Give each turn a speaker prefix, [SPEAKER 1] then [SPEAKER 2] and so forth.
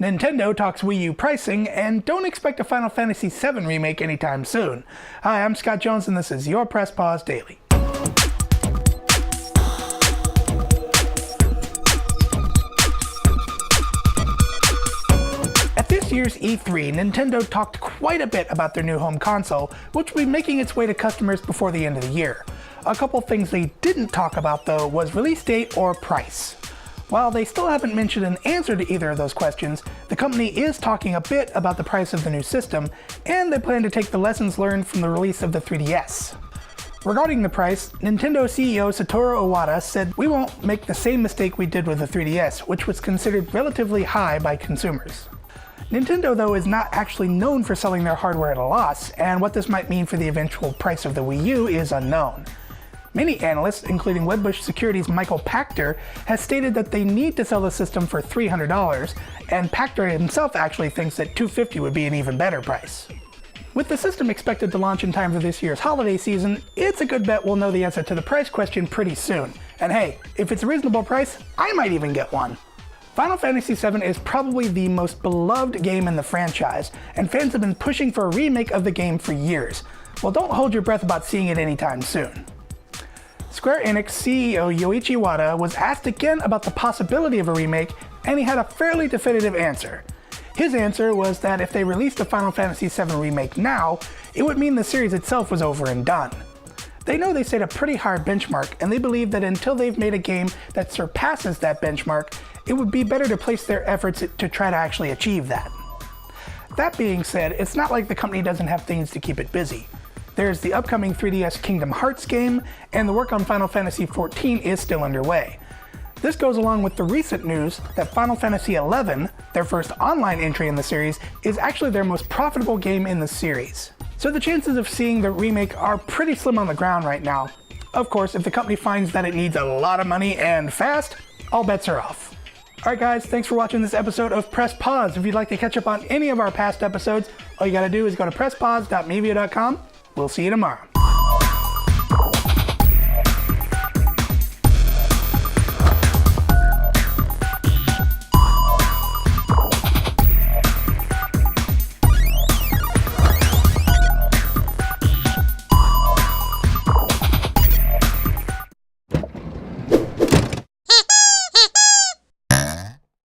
[SPEAKER 1] Nintendo talks Wii U pricing, and don't expect a Final Fantasy VII remake anytime soon. Hi, I'm Scott Jones, and this is your Press Pause Daily. At this year's E3, Nintendo talked quite a bit about their new home console, which will be making its way to customers before the end of the year. A couple things they didn't talk about, though, was release date or price. While they still haven't mentioned an answer to either of those questions, the company is talking a bit about the price of the new system, and they plan to take the lessons learned from the release of the 3DS. Regarding the price, Nintendo CEO Satoru Iwata said, "We won't make the same mistake we did with the 3DS, which was considered relatively high by consumers." Nintendo, though, is not actually known for selling their hardware at a loss, and what this might mean for the eventual price of the Wii U is unknown. Many analysts, including Wedbush Securities' Michael Pachter, has stated that they need to sell the system for $300, and Pachter himself actually thinks that $250 would be an even better price. With the system expected to launch in time for this year's holiday season, it's a good bet we'll know the answer to the price question pretty soon. And hey, if it's a reasonable price, I might even get one. Final Fantasy VII is probably the most beloved game in the franchise, and fans have been pushing for a remake of the game for years. Well, don't hold your breath about seeing it anytime soon. Square Enix CEO Yoichi Wada was asked again about the possibility of a remake, and he had a fairly definitive answer. His answer was that if they released a Final Fantasy VII remake now, it would mean the series itself was over and done. They know they set a pretty hard benchmark, and they believe that until they've made a game that surpasses that benchmark, it would be better to place their efforts to try to actually achieve that. That being said, it's not like the company doesn't have things to keep it busy. There's the upcoming 3DS Kingdom Hearts game, and the work on Final Fantasy XIV is still underway. This goes along with the recent news that Final Fantasy XI, their first online entry in the series, is actually their most profitable game in the series. So the chances of seeing the remake are pretty slim on the ground right now. Of course, if the company finds that it needs a lot of money and fast, all bets are off. Alright guys, thanks for watching this episode of Press Pause. If you'd like to catch up on any of our past episodes, all you gotta do is go to presspause.mevia.com. We'll see you tomorrow.